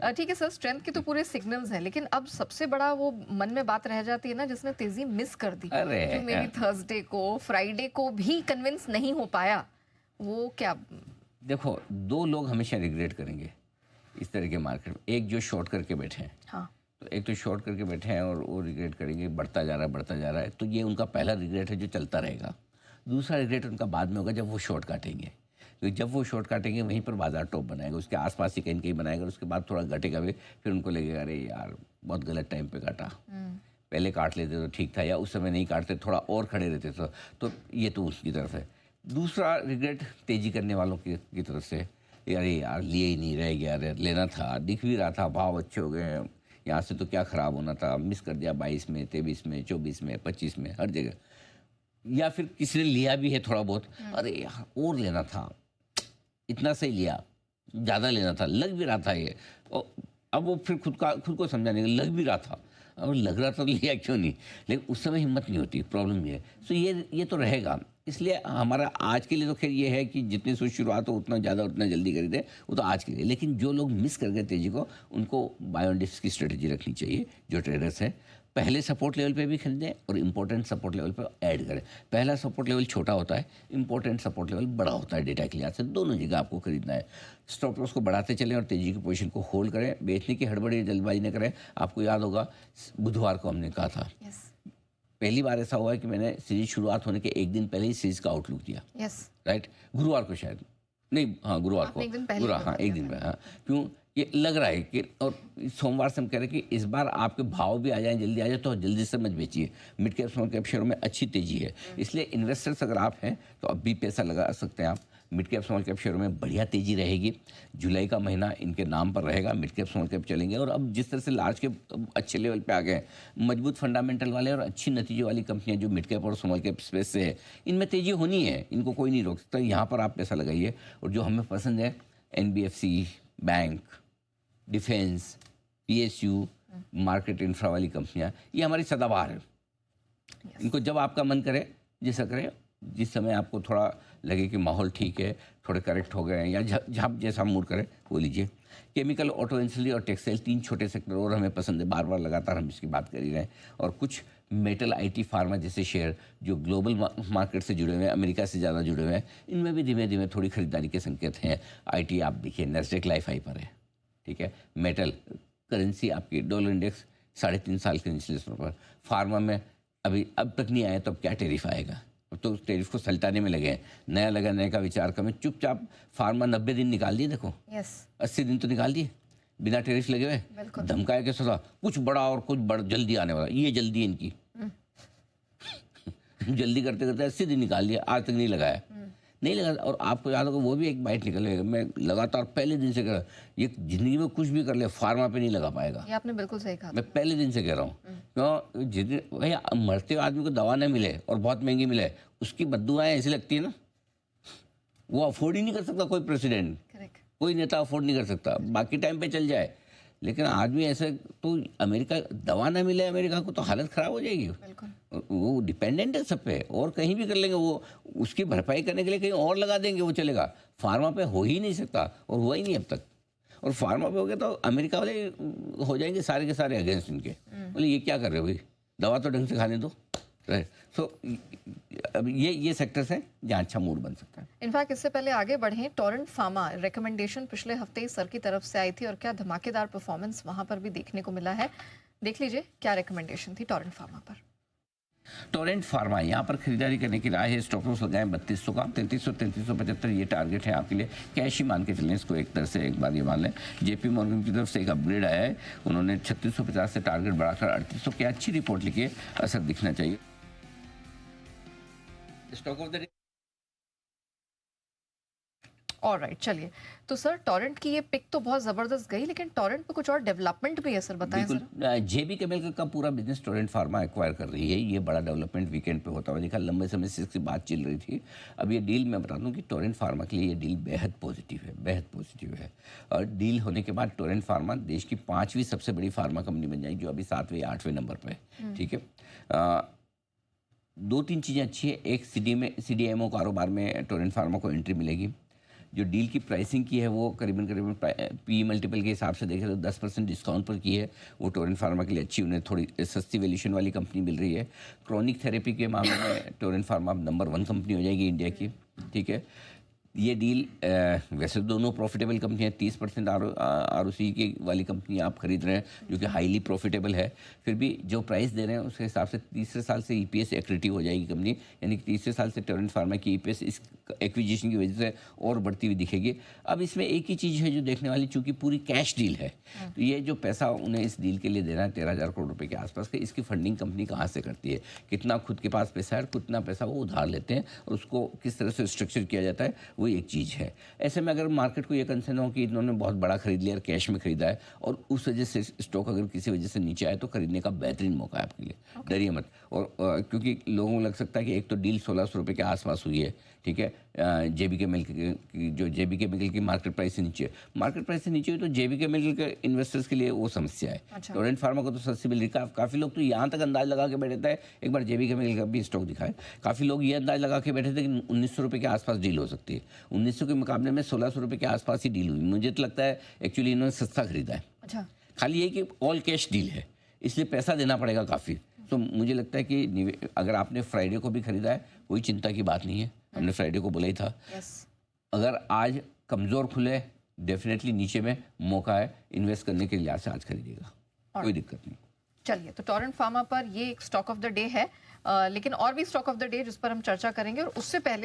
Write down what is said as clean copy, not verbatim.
ठीक है sir, strength के तो पूरे सिग्नल्स हैं, लेकिन अब सबसे बड़ा वो मन में बात रह जाती है ना, जिसने तेजी मिस कर दी, अरे जो मेरी थर्सडे को फ्राइडे को भी कन्विंस नहीं हो पाया, वो क्या? देखो, दो लोग हमेशा रिग्रेट करेंगे इस तरह के मार्केट में। एक जो शॉर्ट करके बैठे हैं, हाँ, तो एक तो शॉर्ट करके बैठे हैं और वो रिग्रेट करेंगे, बढ़ता जा रहा है बढ़ता जा रहा है, तो ये उनका पहला रिग्रेट है जो चलता रहेगा। दूसरा रिग्रेट उनका बाद में होगा जब वो शॉर्ट काटेंगे, क्योंकि जब वो शॉर्ट काटेंगे वहीं पर बाजार टॉप बनाएगा, उसके आसपास ही कहीं कहीं बनाएगा, उसके बाद थोड़ा घटेगा भी, फिर उनको लगेगा अरे यार बहुत गलत टाइम पे काटा, पहले काट लेते तो ठीक था, या उस समय नहीं काटते थोड़ा और खड़े रहते तो ये तो उसकी तरफ है। दूसरा रिग्रेट तेजी करने वालों की तरफ से, अरे यार लिए ही नहीं, रह गया, अरे लेना था, दिख भी रहा था भाव अच्छे हो गए, यहाँ से तो क्या ख़राब होना था, मिस कर दिया 22 में 23 में 24 में 25 में हर जगह। या फिर किसी ने लिया भी है थोड़ा बहुत, अरे यार और लेना था, इतना सही लिया, ज़्यादा लेना था, लग भी रहा था ये, और अब वो फिर खुद को समझाने का लग भी रहा था, और लग रहा था तो लिया क्यों नहीं, लेकिन उस समय हिम्मत नहीं होती, प्रॉब्लम ये है। सो ये तो रहेगा। इसलिए हमारा आज के लिए तो खैर ये है कि जितनी सोच शुरुआत हो उतना ज़्यादा उतना जल्दी खरीदें, वो तो आज के लिए। लेकिन जो लोग मिस कर गए तेजी को, उनको बाय ऑन डिप्स की स्ट्रेटजी रखनी चाहिए। जो ट्रेडर्स हैं पहले सपोर्ट लेवल पे भी खरीदें और इम्पोर्टेंट सपोर्ट लेवल पे ऐड करें। पहला सपोर्ट लेवल छोटा होता है, इम्पोर्टेंट सपोर्ट लेवल बड़ा होता है डेटा के लिहाज से, दोनों जगह आपको खरीदना है। स्टॉप लॉस को बढ़ाते चलें और तेजी की पोजीशन को होल्ड करें, बेचने की हड़बड़ी जल्दबाजी न करें। आपको याद होगा बुधवार को हमने कहा था, पहली बार ऐसा हुआ है कि मैंने सीरीज शुरुआत होने के एक दिन पहले ही सीरीज का आउटलुक दिया, राइट, गुरुवार को शायद नहीं, हाँ गुरुवार को, हाँ एक दिन पहले, हाँ क्यों ये लग रहा है कि, और सोमवार से हम कह रहे हैं कि इस बार आपके भाव भी आ जाए, जल्दी आ जाए, तो जल्दी से मत बेचिए। मिड कैप स्मॉल कैप शेयरों में अच्छी तेजी है, इसलिए इन्वेस्टर्स अगर आप हैं तो अब भी पैसा लगा सकते हैं आप। मिड कैप स्मॉल कैप शेयरों में बढ़िया तेजी रहेगी, जुलाई का महीना इनके नाम पर रहेगा, मिड कैप स्मॉल कैप चलेंगे। और अब जिस तरह से लार्ज के अच्छे लेवल पे आ गए, मजबूत फंडामेंटल वाले और अच्छी नतीजे वाली कंपनियां जो मिड कैप और स्मॉल कैप स्पेस से है, इनमें तेजी होनी है, इनको कोई नहीं रोक सकता। यहाँ पर आप पैसा लगाइए। और जो हमें पसंद है NBFC, bank, defence, PSU, market infra वाली कंपनियां, ये हमारी सदाबहार है। इनको जब आपका मन करे जैसा करे, जिस समय आपको थोड़ा लगे कि माहौल ठीक है, थोड़े करेक्ट हो गए हैं, या जब जैसा मूड करे वो लीजिए। केमिकल, ऑटो इंडस्ट्री और टेक्सटाइल, 3 छोटे सेक्टर और हमें पसंद है, बार बार लगातार हम इसकी बात कर ही रहे हैं। और कुछ मेटल, IT, फार्मा जैसे शेयर जो ग्लोबल मार्केट से जुड़े हुए हैं, अमेरिका से ज़्यादा जुड़े हुए हैं, इनमें भी धीमे धीमे थोड़ी खरीदारी के संकेत हैं। IT आप देखिए नैस्डैक लाइफ हाई पर है, ठीक है। मेटल, करेंसी आपकी डॉलर इंडेक्स 3.5 साल के निचले स्तर पर। फार्मा में अभी अब तक नहीं आया, तो अब क्या टैरिफ आएगा, अब तो उस टैरिफ को सलटाने में लगे हैं, नया लगाने का विचार करें। चुपचाप फार्मा 90 दिन निकाल दिए, देखो 80 दिन तो निकाल दिए बिना टैरिफ लगे हुए। धमकाए के सदा कुछ बड़ा और कुछ बड़ा जल्दी आने वाला, ये जल्दी है इनकी जल्दी करते करते 80 दिन निकाल दिया, आज तक नहीं लगाया, नहीं लगा। और आपको याद होगा वो भी एक बाइट निकलेगा, मैं लगातार पहले दिन से कह रहा हूँ, ये जिंदगी में कुछ भी कर ले फार्मा पे नहीं लगा पाएगा। ये आपने बिल्कुल सही कहा, मैं पहले दिन से कह रहा हूँ। क्यों, जितने भाई मरते हुए आदमी को दवा न मिले और बहुत महंगी मिले, उसकी बद्दुआएं ऐसी लगती है ना, वो अफोर्ड ही नहीं कर सकता कोई प्रेसिडेंट, कोई नेता अफोर्ड नहीं कर सकता, बाकी टाइम पे चल जाए। लेकिन आदमी ऐसे, तो अमेरिका दवा ना मिले अमेरिका को तो हालत ख़राब हो जाएगी। वो डिपेंडेंट है सब पे, और कहीं भी कर लेंगे वो, उसकी भरपाई करने के लिए कहीं और लगा देंगे, वो चलेगा। फार्मा पे हो ही नहीं सकता, और हुआ ही नहीं अब तक। और फार्मा पे हो गया तो अमेरिका वाले हो जाएंगे सारे के सारे अगेंस्ट इनके, बोले ये क्या कर रहे हो भाई, दवा तो ढंग से खाने दो। सो अब ये सेक्टर्स हैं जहाँ अच्छा मूड बन सकता है। इनफैक्ट इससे पहले आगे बढ़ें, टोरेंट फार्मा रिकमेंडेशन पिछले हफ्ते ही सर की तरफ से आई थी, और क्या धमाकेदार परफॉर्मेंस वहां पर भी देखने को मिला है। देख लीजिए क्या रिकमेंडेशन थी टोरेंट फार्मा पर। टोरेंट फार्मा यहाँ पर खरीदारी करने की राय है। स्टॉप लॉस लगाएं 3200 का, 3300 3375 ये टारगेट है आपके लिए। कैश ही मान के चलें इसको, एक तरह से एक बार ये मान लें। JP मॉर्गन की तरफ से एक अपग्रेड आया है, उन्होंने 3650 से टारगेट बढ़ाकर 3800 की अच्छी रिपोर्ट लिखी है, असर दिखना चाहिए। Stock of the day. Alright, चलिए। तो सर टोरेंट की ये पिक तो बहुत जबरदस्त गई, लेकिन टोरेंट पे कुछ और डेवलपमेंट भी है सर, बताएं जरा। JB केमिकल का पूरा बिजनेस टोरेंट फार्मा एक्वायर कर रही है। ये बड़ा डेवलपमेंट वीकेंड पे होता हुआ दिखा, लंबे समय से इसकी बात चल रही थी। अब ये डील मैं बता दूं कि टोरेंट फार्मा के लिए ये डील बेहद पॉजिटिव है, बेहद पॉजिटिव है। और डील होने के बाद टोरेंट फार्मा देश की 5वीं सबसे बड़ी फार्मा कंपनी बन जाएगी, जो अभी 7वें या 8वें नंबर पर, ठीक है। 2-3 चीज़ें अच्छी है। एक CDMO कारोबार में टोरेंट फार्मा को एंट्री मिलेगी, जो डील की प्राइसिंग की है वो करीबन पी मल्टीपल के हिसाब से देखें तो 10% डिस्काउंट पर की है। वो टोरेंट फार्मा के लिए अच्छी, उन्हें थोड़ी सस्ती वैल्यूएशन वाली कंपनी मिल रही है। क्रॉनिक थेरेपी के मामले में टोरेंट फार्मा नंबर 1 कंपनी हो जाएगी इंडिया की, ठीक है। ये डील वैसे दोनों प्रॉफिटेबल कंपनियां, 30% आरओसी की वाली कंपनी आप खरीद रहे हैं जो कि हाईली प्रॉफिटेबल है। फिर भी जो प्राइस दे रहे हैं उसके हिसाब से तीसरे साल से ईपीएस एक्रेटिव हो जाएगी कंपनी, यानी कि तीसरे साल से टोरेंट फार्मा की ईपीएस इस एक्विजिशन की वजह से और बढ़ती हुई दिखेगी। अब इसमें एक ही चीज़ है जो देखने वाली, चूंकि पूरी कैश डील है तो ये जो पैसा उन्हें इस डील के लिए देना है 13,000 करोड़ रुपए के आसपास के, इसकी फंडिंग कंपनी कहाँ से करती है, कितना खुद के पास पैसा है, कितना पैसा वो उधार लेते हैं और उसको किस तरह से स्ट्रक्चर किया जाता है, वो एक चीज़ है। ऐसे में अगर मार्केट को ये कंसर्न हो कि इन्होंने बहुत बड़ा खरीद लिया और कैश में खरीदा है और उस वजह से स्टॉक अगर किसी वजह से नीचे आए तो खरीदने का बेहतरीन मौका है आपके लिए, डरिए मत। और क्योंकि लोगों को लग सकता है कि एक तो डील 1,600 रुपये के आसपास हुई है, ठीक है। जेबीके मिल्क की, जो जेबीके मिल्क की मार्केट प्राइस से नीचे हुई तो जेबीके मिल्क के इन्वेस्टर्स के लिए वो समस्या है। अच्छा। टोरेंट फार्मा को तो सस्ती मिल रही, काफ़ी लोग तो यहाँ तक अंदाज लगा के बैठे थे, एक बार जेबीके मिल्क का भी स्टॉक दिखाए, काफ़ी लोग ये अंदाज लगा के बैठे थे कि 1,900 रुपये के आसपास डील हो सकती है। 1,900 के मुकाबले में 1,600 रुपये के आसपास ही डील हुई। मुझे तो लगता है एक्चुअली इन्होंने सस्ता खरीदा है। अच्छा। खाली ये कि ऑल कैश डील है, इसलिए पैसा देना पड़ेगा काफ़ी। तो मुझे लगता है कि अगर आपने फ्राइडे को भी खरीदा है कोई चिंता की बात नहीं है, हमने फ्राइडे को बोला ही था। अगर आज कमज़ोर खुले डेफिनेटली नीचे में मौका है इन्वेस्ट करने के लिहाज से, आज खरीदेगा, कोई दिक्कत नहीं। चलिए, तो टोरेंट फार्मा पर ये एक स्टॉक ऑफ द डे है, लेकिन और भी स्टॉक ऑफ द डे जिस पर हम चर्चा करेंगे, और उससे पहले